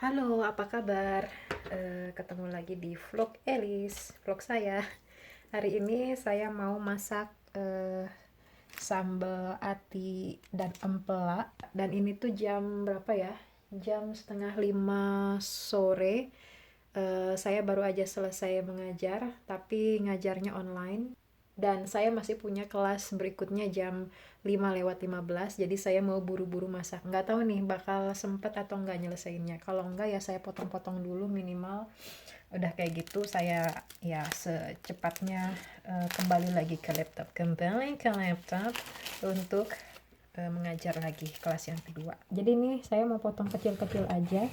Halo, apa kabar? Ketemu lagi di vlog Elis, vlog saya. Hari ini saya mau masak sambal ati dan empela. Dan ini tuh jam berapa ya? Jam setengah 5 sore. Saya baru aja selesai mengajar, tapi ngajarnya online. Dan saya masih punya kelas berikutnya jam 5:15, jadi saya mau buru-buru masak. Nggak tahu nih bakal sempet atau nggak nyelesainnya. Kalau nggak ya saya potong-potong dulu minimal. Udah kayak gitu saya ya secepatnya kembali lagi ke laptop. Kembali ke laptop untuk mengajar lagi kelas yang kedua. Jadi nih saya mau potong kecil-kecil aja.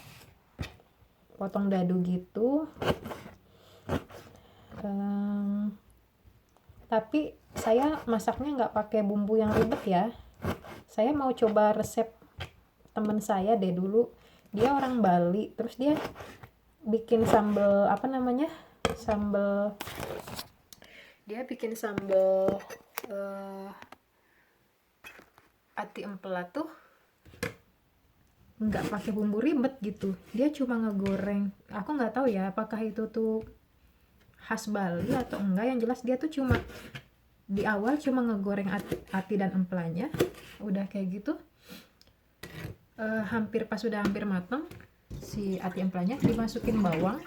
Potong dadu gitu. Tapi saya masaknya nggak pakai bumbu yang ribet ya. Saya mau coba resep temen saya deh dulu. Dia orang Bali, terus dia bikin sambal apa namanya? Sambal dia bikin sambal ati empela tuh nggak pakai bumbu ribet gitu. Dia cuma ngegoreng. Aku nggak tahu ya apakah itu tuh khas Bali atau enggak. Yang jelas dia tuh cuma di awal cuma ngegoreng ati dan empelanya. Udah kayak gitu sudah hampir matang si ati empelanya, dimasukin bawang,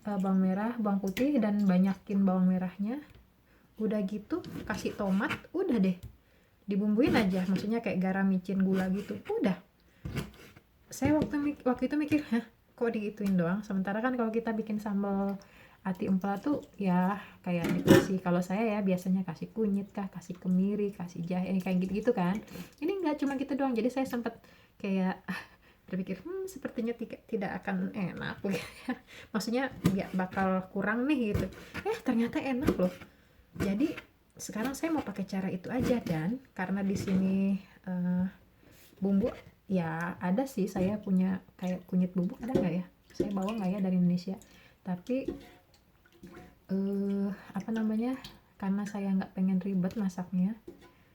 bawang merah, bawang putih, dan banyakin bawang merahnya. Udah gitu kasih tomat, udah deh dibumbuin aja, maksudnya kayak garam, micin, gula gitu, udah. Saya waktu itu mikir, hah kok digituin doang, sementara kan kalau kita bikin sambal ati empela tuh ya kayak dikasih, kalau saya ya biasanya kasih kunyit kah, kasih kemiri, kasih jahe, kayak gitu-gitu kan. Ini nggak cuma gitu doang, jadi saya sempet kayak berpikir sepertinya tidak akan enak gitu ya. Maksudnya ya bakal kurang nih gitu. Ternyata enak loh. Jadi sekarang saya mau pakai cara itu aja, dan karena di sini bumbu ya ada sih, saya punya kayak kunyit bubuk, ada nggak ya? Saya bawa nggak ya dari Indonesia? Tapi apa namanya, karena saya nggak pengen ribet masaknya,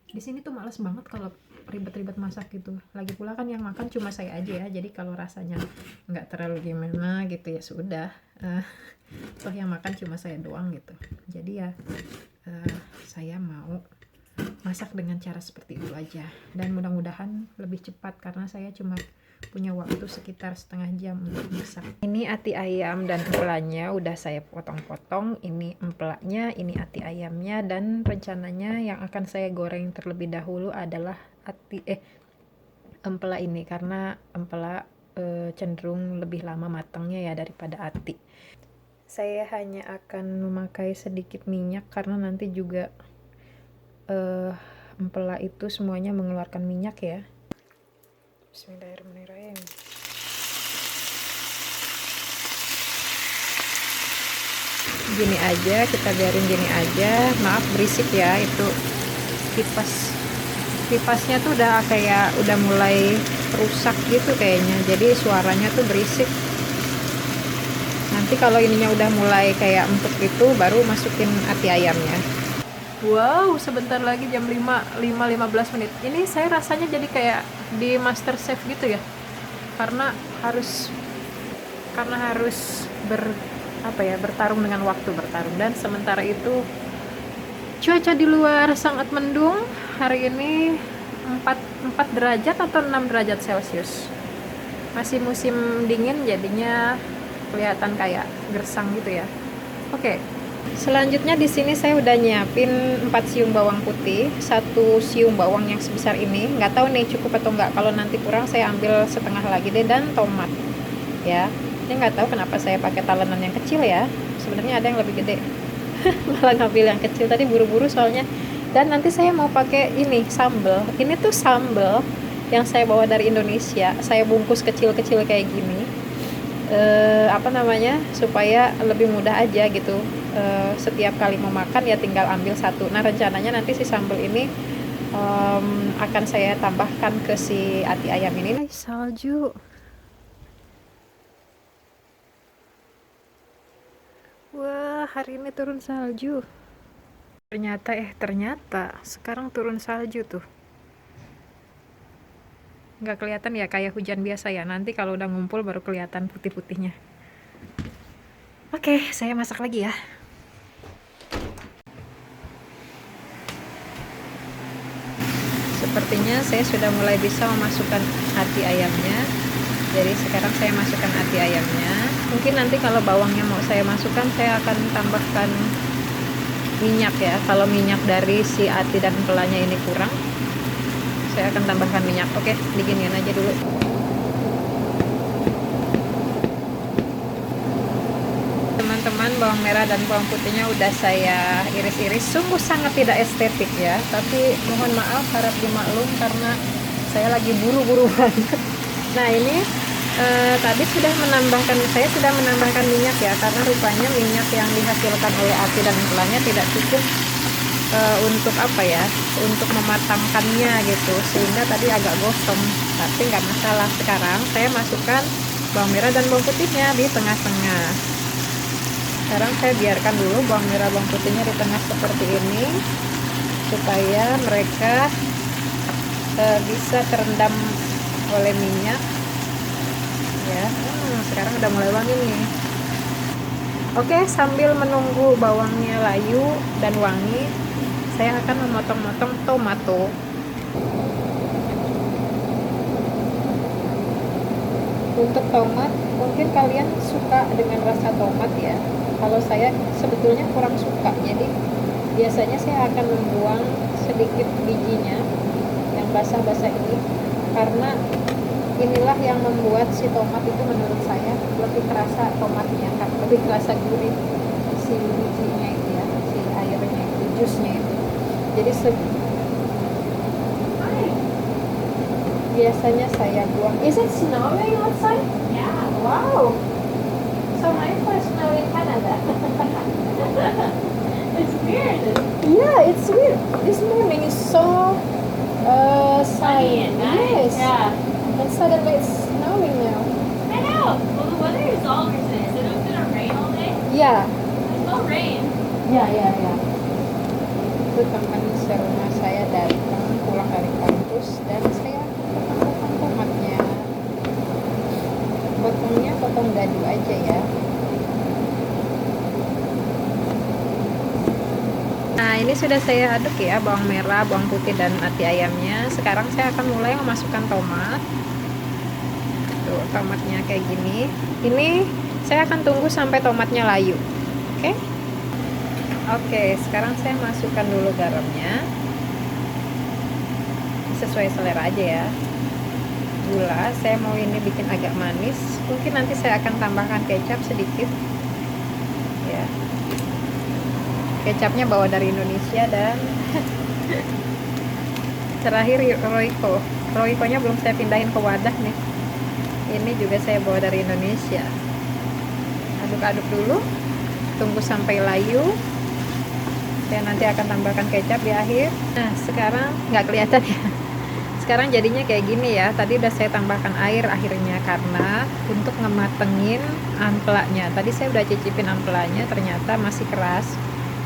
di sini tuh males banget kalau ribet-ribet masak gitu. Lagi pula kan yang makan cuma saya aja ya, jadi kalau rasanya nggak terlalu gimana gitu ya sudah, toh yang makan cuma saya doang gitu. Jadi ya saya mau masak dengan cara seperti itu aja, dan mudah-mudahan lebih cepat karena saya cuma punya waktu sekitar setengah jam untuk masak. Ini ati ayam dan empelanya udah saya potong-potong. Ini empelanya, ini ati ayamnya, dan rencananya yang akan saya goreng terlebih dahulu adalah empela ini, karena empela cenderung lebih lama matangnya ya daripada ati. Saya hanya akan memakai sedikit minyak karena nanti juga empela itu semuanya mengeluarkan minyak ya. Bismillahirrahmanirrahim. Gini aja, kita biarin gini aja. Maaf berisik ya, itu kipasnya tuh udah kayak udah mulai rusak gitu kayaknya, jadi suaranya tuh berisik. Nanti kalau ininya udah mulai kayak empuk gitu baru masukin ati ayamnya. Wow, sebentar lagi jam 5:15. Ini saya rasanya jadi kayak di MasterChef gitu ya. Karena harus bertarung dengan waktu, dan sementara itu cuaca di luar sangat mendung. Hari ini 4 derajat atau 6 derajat Celcius. Masih musim dingin, jadinya kelihatan kayak gersang gitu ya. Oke. Selanjutnya di sini saya udah nyiapin 4 siung bawang putih, 1 siung bawang yang sebesar ini. Nggak tahu nih cukup atau nggak. Kalau nanti kurang saya ambil setengah lagi deh, dan tomat. Ya. Ini nggak tahu kenapa saya pakai talenan yang kecil ya. Sebenarnya ada yang lebih gede. Malah ngambil yang kecil tadi buru-buru soalnya. Dan nanti saya mau pakai ini sambal. Ini tuh sambal yang saya bawa dari Indonesia. Saya bungkus kecil-kecil kayak gini. Supaya lebih mudah aja gitu. Setiap kali mau makan ya tinggal ambil satu. Nah rencananya nanti si sambal ini akan saya tambahkan ke si ati ayam ini. Salju. Wah, hari ini turun salju. Ternyata sekarang turun salju tuh. nggak kelihatan ya, kayak hujan biasa ya. Nanti kalau udah ngumpul baru kelihatan putih-putihnya. Oke, saya masak lagi ya. Sepertinya saya sudah mulai bisa memasukkan hati ayamnya. Jadi sekarang saya masukkan hati ayamnya. Mungkin nanti kalau bawangnya mau saya masukkan, saya akan tambahkan minyak ya. Kalau minyak dari si hati dan empelanya ini kurang, saya akan tambahkan minyak. Oke, diginiin aja dulu. Teman-teman, bawang merah dan bawang putihnya udah saya iris-iris. Sungguh sangat tidak estetik ya, tapi mohon maaf, harap dimaklum karena saya lagi buru-buru banget. Nah ini tadi saya sudah menambahkan minyak ya, karena rupanya minyak yang dihasilkan oleh hati dan empelanya tidak cukup untuk apa ya, untuk mematangkannya gitu, sehingga tadi agak gosong. Tapi nggak masalah. Sekarang saya masukkan bawang merah dan bawang putihnya di tengah-tengah. Sekarang saya biarkan dulu bawang merah bawang putihnya di tengah seperti ini, supaya mereka bisa terendam oleh minyak ya. Sekarang udah mulai wangi nih. Oke, sambil menunggu bawangnya layu dan wangi, saya akan memotong-motong tomato. Untuk tomat, mungkin kalian suka dengan rasa tomat ya. Kalau saya sebetulnya kurang suka, jadi biasanya saya akan membuang sedikit bijinya yang basah-basah ini, karena inilah yang membuat si tomat itu menurut saya lebih terasa tomatnya, kan lebih terasa gurih si bijinya itu ya, si airnya itu, jusnya itu. Jadi biasanya saya buang. Is it snowing outside? Yeah. Wow. So my first snow in Canada. It's weird. Yeah, it's weird. This morning is so Sunny and nice. Yes. Yeah. And suddenly it's snowing now. I know. Well, the weather is all over today. Is it going to rain all day? Yeah. There's no rain. Yeah. Itu teman serumah saya datang pulang dari kampus dan saya potong tomatnya. Potongnya potong dadu aja ya. Nah ini sudah saya aduk ya, bawang merah, bawang putih dan hati ayamnya. Sekarang saya akan mulai memasukkan tomat. Tuh tomatnya kayak gini. Ini saya akan tunggu sampai tomatnya layu. Oke? Oke, sekarang saya masukkan dulu garamnya. Sesuai selera aja ya. Gula, saya mau ini bikin agak manis. Mungkin nanti saya akan tambahkan kecap sedikit. Ya. Kecapnya bawa dari Indonesia dan terakhir Royco. Royco-nya belum saya pindahin ke wadah nih. Ini juga saya bawa dari Indonesia. Aduk-aduk dulu. Tunggu sampai layu. Saya nanti akan tambahkan kecap di akhir. Nah, sekarang nggak kelihatan ya. Sekarang jadinya kayak gini ya. Tadi udah saya tambahkan air akhirnya karena untuk ngematengin amplanya. Tadi saya udah cicipin amplanya, ternyata masih keras,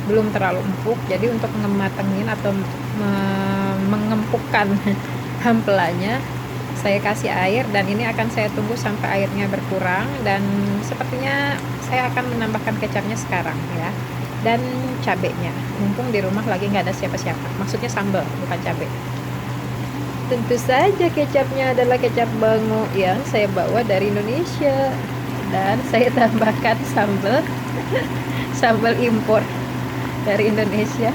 belum terlalu empuk. Jadi untuk ngematengin atau mengempukkan amplanya, saya kasih air dan ini akan saya tunggu sampai airnya berkurang, dan sepertinya saya akan menambahkan kecapnya sekarang ya. Dan cabenya, mumpung di rumah lagi nggak ada siapa-siapa, maksudnya sambal bukan cabai. Tentu saja kecapnya adalah kecap bango yang saya bawa dari Indonesia, dan saya tambahkan sambal sambal impor dari Indonesia.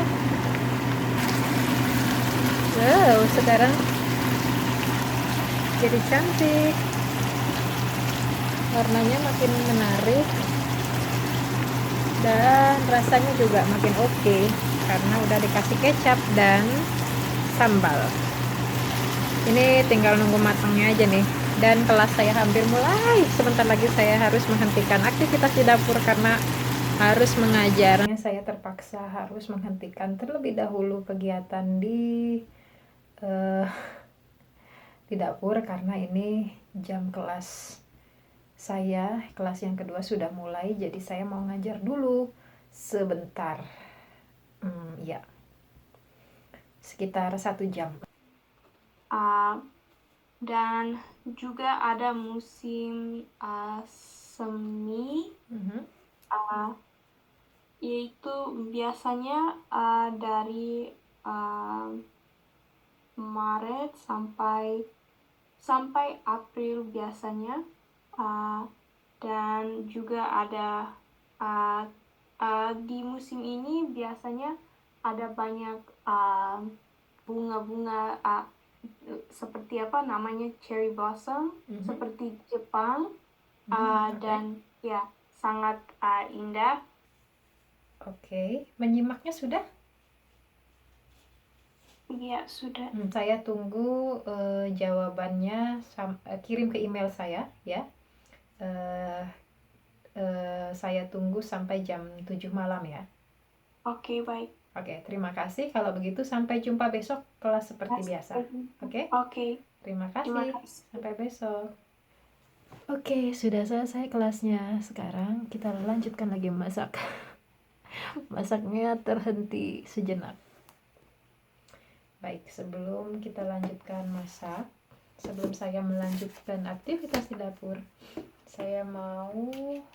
Wow, sekarang jadi cantik, warnanya makin menarik dan rasanya juga makin oke karena udah dikasih kecap dan sambal. Ini tinggal nunggu matangnya aja nih, dan kelas saya hampir mulai. Sebentar lagi saya harus menghentikan aktivitas di dapur karena harus mengajar. Saya terpaksa harus menghentikan terlebih dahulu kegiatan di dapur karena ini jam kelas saya, kelas yang kedua sudah mulai, jadi saya mau ngajar dulu sebentar. Ya, sekitar 1 jam. dan juga ada musim semi, yaitu biasanya dari Maret sampai April biasanya, dan juga ada di musim ini biasanya ada banyak bunga-bunga seperti apa namanya cherry blossom, seperti Jepang, dan ya sangat indah. Oke, menyimaknya sudah? Iya, sudah. Saya tunggu jawabannya, kirim ke email saya ya. Saya tunggu sampai jam 7 malam ya. Oke, baik. Oke, terima kasih. Kalau begitu sampai jumpa besok kelas seperti biasa. Oke? Oke. Terima Terima kasih. kasih. Sampai besok. Oke, sudah selesai kelasnya. Sekarang kita lanjutkan lagi masak. Masaknya terhenti sejenak. Baik, sebelum kita lanjutkan masak, sebelum saya melanjutkan aktivitas di dapur, saya mau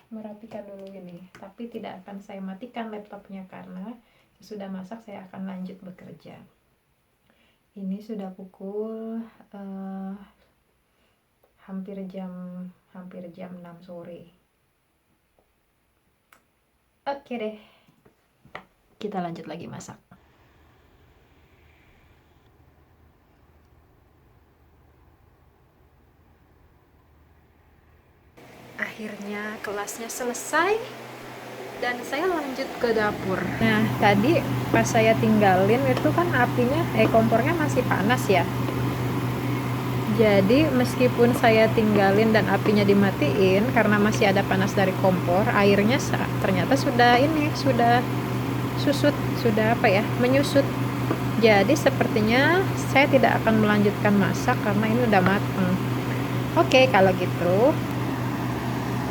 merapikan dulu ini. Tapi tidak akan saya matikan laptopnya karena sudah masak, saya akan lanjut bekerja. Ini sudah pukul hampir jam 6 sore. Oke deh, kita lanjut lagi masak. Akhirnya kelasnya selesai dan saya lanjut ke dapur. Nah, tadi pas saya tinggalin itu kan apinya, kompornya masih panas ya. Jadi meskipun saya tinggalin dan apinya dimatiin karena masih ada panas dari kompor, airnya ternyata sudah susut, menyusut. Jadi sepertinya saya tidak akan melanjutkan masak karena ini udah matang. Oke, kalau gitu.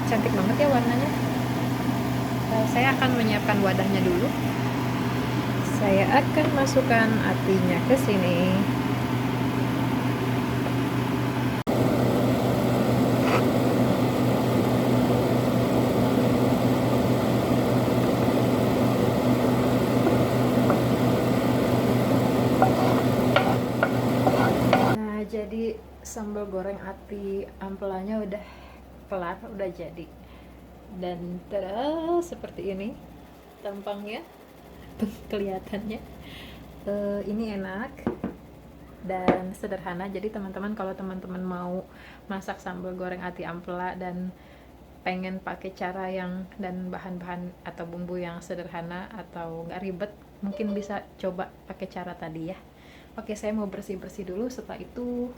Cantik banget ya warnanya. Saya akan menyiapkan wadahnya dulu. Saya akan masukkan apinya ke sini. Nah, jadi sambal goreng ati ampelanya udah kelar, udah jadi. Dan terus seperti ini tampangnya, kelihatannya. Ini enak dan sederhana. Jadi teman-teman, kalau teman-teman mau masak sambal goreng ati ampela dan pengen pakai cara yang dan bahan-bahan atau bumbu yang sederhana atau nggak ribet, mungkin bisa coba pakai cara tadi ya. Oke, saya mau bersih-bersih dulu. Setelah itu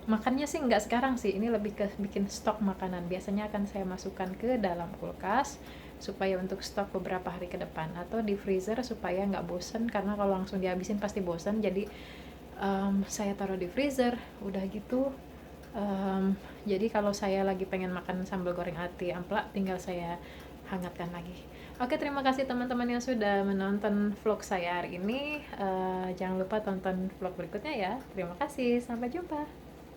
makannya sih nggak sekarang sih, ini lebih ke bikin stok makanan. Biasanya akan saya masukkan ke dalam kulkas supaya untuk stok beberapa hari ke depan, atau di freezer supaya nggak bosen, karena kalau langsung dihabisin pasti bosen. Jadi saya taruh di freezer, udah gitu. Jadi kalau saya lagi pengen makan sambal goreng ati ampela, tinggal saya hangatkan lagi. Oke, terima kasih teman-teman yang sudah menonton vlog saya hari ini. Jangan lupa tonton vlog berikutnya ya. Terima kasih, sampai jumpa.